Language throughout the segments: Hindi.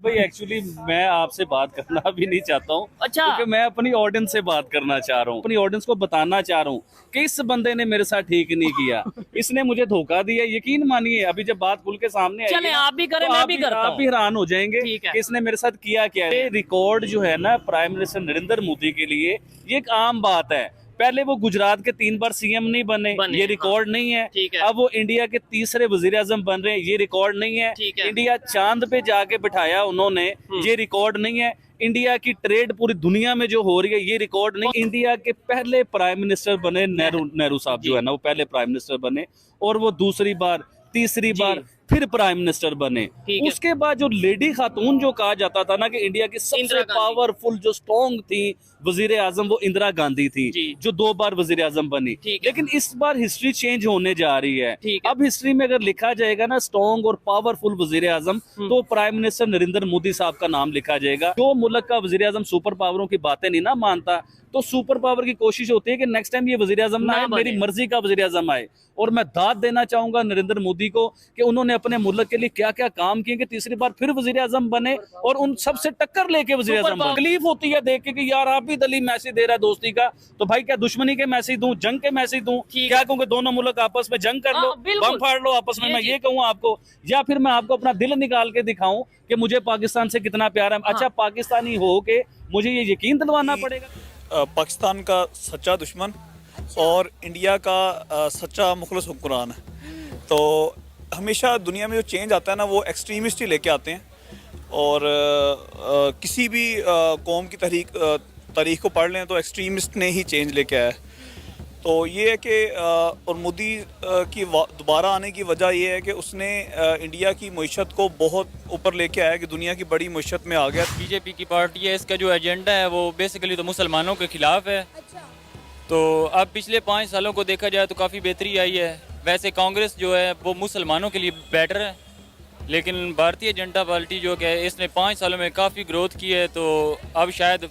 भाई एक्चुअली मैं आपसे बात करना भी नहीं चाहता हूँ। अच्छा। क्योंकि मैं अपनी ऑडियंस से बात करना चाह रहा हूँ, अपनी ऑडियंस को बताना चाह रहा हूँ कि इस बंदे ने मेरे साथ ठीक नहीं किया, इसने मुझे धोखा दिया। यकीन मानिए अभी जब बात खुल के सामने आएगी चलें, ना, आप भी करें, तो मैं भी करता आप हूँ। भी हैरान हो जाएंगे ठीक है। कि इसने मेरे साथ किया क्या है। ये रिकॉर्ड जो है ना प्राइम मिनिस्टर नरेंद्र मोदी के लिए ये एक आम बात है। पहले वो गुजरात के 3 बार सीएम नहीं बने, ये रिकॉर्ड नहीं है। ठीक है। अब वो इंडिया के तीसरे वजीर आजम बन रहे हैं, ये रिकॉर्ड नहीं है। ठीक है। इंडिया चांद पे जाके बिठाया उन्होंने, ये रिकॉर्ड नहीं है। इंडिया की ट्रेड पूरी दुनिया में जो हो रही है, ये रिकॉर्ड नहीं। इंडिया के पहले प्राइम मिनिस्टर बने नेहरू साहब जो है ना, वो पहले प्राइम मिनिस्टर बने और वो दूसरी बार तीसरी बार फिर प्राइम मिनिस्टर बने। उसके बाद जो लेडी खातून जो कहा जाता था ना कि इंडिया की सबसे पावरफुल जो स्ट्रॉन्ग थी वजीर आजम, वो इंदिरा गांधी थी, जो 2 बार वजीर आजम बनी। लेकिन इस बार हिस्ट्री चेंज होने जा रही है। अब हिस्ट्री में अगर लिखा जाएगा ना स्ट्रॉन्ग और पावरफुल वजीर आजम, तो प्राइम मिनिस्टर नरेंद्र मोदी साहब का नाम लिखा जाएगा। जो मुल्क का वजीर आजम सुपर पावरों की बातें नहीं ना मानता, तो सुपर पावर की कोशिश होती है कि नेक्स्ट टाइम ये वजीर आजम ना आए, मेरी मर्जी का वजीर आजम आए। और मैं दाद देना चाहूंगा नरेंद्र मोदी को कि उन्होंने अपने मुल्क के लिए क्या क्या काम किए कि तीसरी बार फिर वजीर आजम बने और उन सबसे टक्कर लेके वजीर आजम बने। तकलीफ होती है देख के कि यार हाफिज अली मैसेज दे रहा है दोस्ती का, तो भाई क्या दुश्मनी के मैसेज दूं, जंग के मैसेज दूं? क्या कहूँ दोनों मुल्क आपस में जंग कर लो, बम फाड़ लो आपस में, मैं ये कहूँ आपको? या फिर मैं आपको अपना दिल निकाल के दिखाऊं कि मुझे पाकिस्तान से कितना प्यार है? अच्छा, पाकिस्तानी हो के मुझे ये यकीन दिलवाना पड़ेगा? पाकिस्तान का सच्चा दुश्मन और इंडिया का सच्चा मुखलस हुक्मरान है। तो हमेशा दुनिया में जो चेंज आता है ना, वो एक्सट्रीमिस्ट ही लेके आते हैं। और किसी भी कौम की तारीख को पढ़ लें तो एक्सट्रीमिस्ट ने ही चेंज लेके आया है। तो ये है कि और मोदी की दोबारा आने की वजह ये है कि उसने इंडिया की मईशत को बहुत ऊपर लेके आया कि दुनिया की बड़ी मईशत में आ गया। बीजेपी की पार्टी है, इसका जो एजेंडा है वो बेसिकली तो मुसलमानों के खिलाफ है। तो अब पिछले 5 सालों को देखा जाए तो काफ़ी बेहतरी आई है। वैसे कांग्रेस जो है वो मुसलमानों के लिए बेटर है, लेकिन भारतीय जनता पार्टी जो है इसने 5 सालों में काफ़ी ग्रोथ की है। तो अब शायद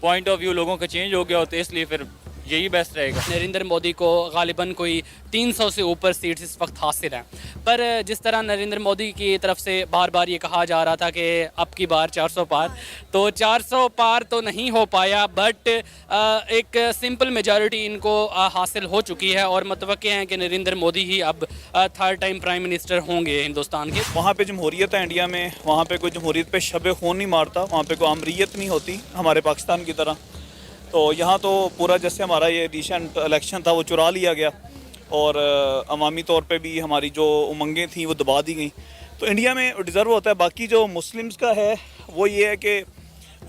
पॉइंट ऑफ व्यू लोगों का चेंज हो गया हो, तो इसलिए फिर यही बेस्ट रहेगा। नरेंद्र मोदी को गालिबन कोई 300 से ऊपर सीट्स इस वक्त हासिल हैं, पर जिस तरह नरेंद्र मोदी की तरफ से बार बार ये कहा जा रहा था कि अब की बार 400 पार, तो 400 पार तो नहीं हो पाया, बट एक सिंपल मेजॉरिटी इनको हासिल हो चुकी है और मुतवक्के हैं कि नरेंद्र मोदी ही अब 3rd टाइम प्राइम मिनिस्टर होंगे हिंदुस्तान के। वहाँ पे जमहूरियत है इंडिया में, वहाँ पे कोई जमहूरियत पे शब खून नहीं मारता, वहाँ पे कोई आमरीत नहीं होती हमारे पाकिस्तान की तरह। तो यहाँ तो पूरा जैसे हमारा ये रिसेंट इलेक्शन था वो चुरा लिया गया और अवामी तौर पे भी हमारी जो उमंगें थी वो दबा दी गई। तो इंडिया में डिज़र्व होता है। बाकी जो मुस्लिम्स का है वो ये है कि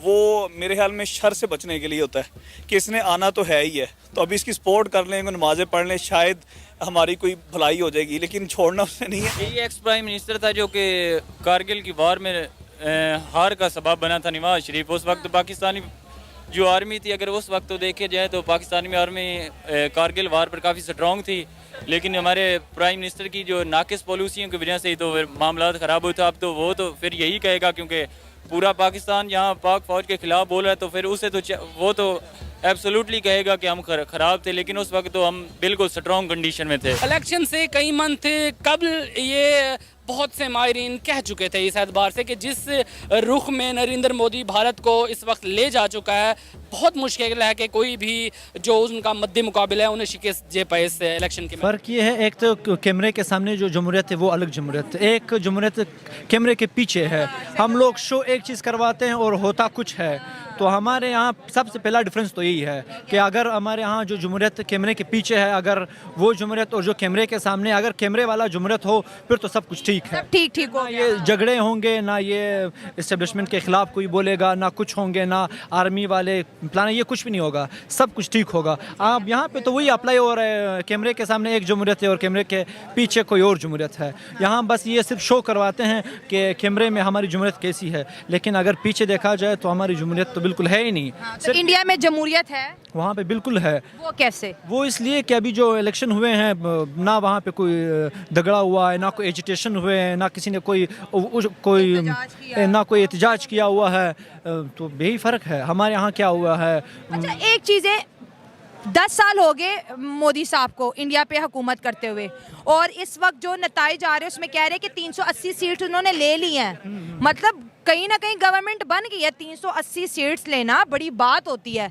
वो मेरे ख्याल में शर से बचने के लिए होता है कि इसने आना तो है ही है, तो अभी इसकी सपोर्ट कर लें, नमाज़ें पढ़ लें, शायद हमारी कोई भलाई हो जाएगी, लेकिन छोड़ना उसने नहीं है। यही एक्स प्राइम मिनिस्टर था जो कि कारगिल की वार में हार का सबब बना था, नवाज शरीफ। उस वक्त पाकिस्तानी जो आर्मी थी, अगर उस वक्त तो देखे जाए तो पाकिस्तानी आर्मी कारगिल वार पर काफ़ी स्ट्रॉन्ग थी, लेकिन हमारे प्राइम मिनिस्टर की जो नाकिस पॉलिसियों की वजह से ही तो फिर मामला ख़राब हुआ था। अब तो वो तो फिर यही कहेगा, क्योंकि पूरा पाकिस्तान यहाँ पाक फौज के खिलाफ बोल रहा है, तो फिर उसे तो वो तो एब्सोल्युटली कहेगा कि हम ख़राब थे, लेकिन उस वक्त तो हम बिल्कुल स्ट्रॉन्ग कंडीशन में थे। इलेक्शन से कई मंथ कबल ये बहुत से माहिरीन कह चुके थे इस एतबार से कि जिस रुख में नरेंद्र मोदी भारत को इस वक्त ले जा चुका है, बहुत मुश्किल है कि कोई भी जो उनका मद्दे मुकाबला है उन्हें शिकस्त दे पाए इस इलेक्शन के। फ़र्क ये है, एक तो कैमरे के सामने जो जमहूरियत है वो अलग जमहूरियत है, एक जमहूरियत कैमरे के पीछे है। हम लोग शो एक चीज़ करवाते हैं और होता कुछ है। तो हमारे यहाँ सबसे पहला डिफरेंस तो यही है कि अगर हमारे यहाँ जो जमहूरियत कैमरे के पीछे है, अगर वो जमहूरियत और जो कैमरे के सामने, अगर कैमरे वाला जमहूरियत हो फिर तो सब कुछ ठीक है, ठीक हो। ये झगड़े होंगे ना, ये इस्टेब्लिशमेंट के ख़िलाफ़ कोई बोलेगा ना, कुछ होंगे ना आर्मी वाले प्लान, ये कुछ भी नहीं होगा, सब कुछ ठीक होगा। अब यहाँ पे तो वही अप्लाई हो रहा है, कैमरे के सामने एक जमहूरियत है और कैमरे के पीछे कोई और जमहूरियत है। यहाँ बस ये सिर्फ शो करवाते हैं कि कैमरे में हमारी जमहूरियत कैसी है, लेकिन अगर पीछे देखा जाए तो हमारी जमहूरियत तो बिल्कुल है ही नहीं। तो इंडिया में जमहूरियत है, वहाँ पे बिल्कुल है। वो कैसे? वो इसलिए कि अभी जो इलेक्शन हुए हैं ना वहाँ पे कोई झगड़ा हुआ है, ना कोई एजिटेशन हुए हैं, ना किसी ने कोई ना कोई एहतजाज किया हुआ है। तो यही फ़र्क है। हमारे यहाँ क्या हुआ है? अच्छा, एक चीज़ है, 10 साल हो गए मोदी साहब को इंडिया पे हुकूमत करते हुए, और इस वक्त जो नताइज आ रहे हैं उसमें कह रहे हैं कि 380 सीट उन्होंने ले ली हैं। मतलब कहीं ना कहीं गवर्नमेंट बन गई है, 380 सीट्स लेना बड़ी बात होती है।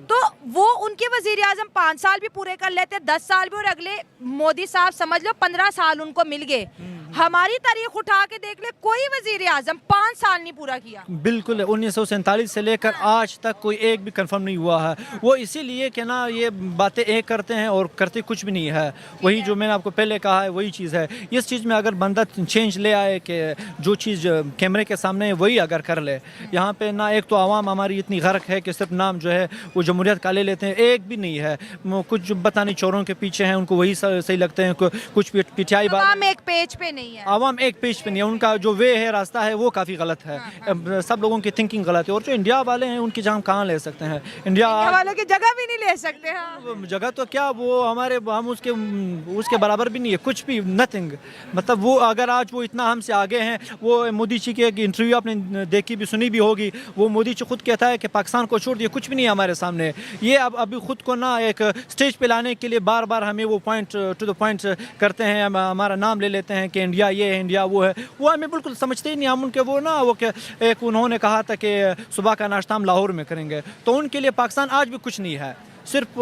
तो वो उनके वजीर आजम 5 साल भी पूरे कर लेते, 10 साल भी, और अगले मोदी साहब समझ लो 15 साल उनको मिल गए। हमारी तारीख उठा के देख ले, कोई वजीर आजम 5 साल नहीं पूरा किया। बिल्कुल 1947 से लेकर आज तक कोई एक भी कंफर्म नहीं हुआ है। वो इसीलिए कि ना ये बातें एक करते हैं और करते कुछ भी नहीं है। वही जो मैंने आपको पहले कहा है वही चीज़ है। इस चीज़ में अगर बंदा चेंज ले आए कि जो चीज़ कैमरे के सामने है वही अगर कर ले। यहाँ पे ना एक तो आवाम हमारी इतनी गर्क है कि सिर्फ नाम जो है वो जमहूरियत का ले लेते हैं, एक भी नहीं है। कुछ जो बतानी चोरों के पीछे हैं उनको वही सही लगते हैं, कुछ पिटाई आवाम एक पेज पे नहीं है, आवाम एक पेज पे नहीं है। उनका जो वे है, रास्ता है, वो काफ़ी गलत है। सब लोगों की थिंकिंग गलत है। और जो इंडिया वाले हैं उनकी जगह कहाँ ले सकते हैं? इंडिया वालों की जगह भी नहीं ले सकते। हाँ। जगह तो क्या, वो हमारे हम उसके बराबर भी नहीं है, कुछ भी, नथिंग। मतलब वो अगर आज वो इतना हमसे आगे हैं, वो मोदी जी की एक इंटरव्यू आपने देखी भी सुनी भी होगी, वो मोदी जी खुद कहता है कि पाकिस्तान को छोड़ दिए कुछ भी नहीं है हमारे सामने। ये अब अभी खुद को ना एक स्टेज पे लाने के लिए बार बार हमें वो पॉइंट टू द पॉइंट करते हैं, हमारा नाम ले लेते हैं कि इंडिया ये है, इंडिया वो है। वो हमें बिल्कुल समझते ही नहीं। हम उनके वो ना वो एक उन्होंने कहा था कि सुबह का नाश्ता हम लाहौर में करेंगे, तो उनके लिए पाकिस्तान आज भी कुछ नहीं है। सिर्फ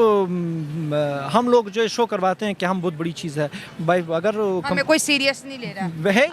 हम लोग जो शो करवाते हैं कि हम बहुत बड़ी चीज़ है। भाई अगर हमें कोई सीरियस नहीं ले रहा है। वह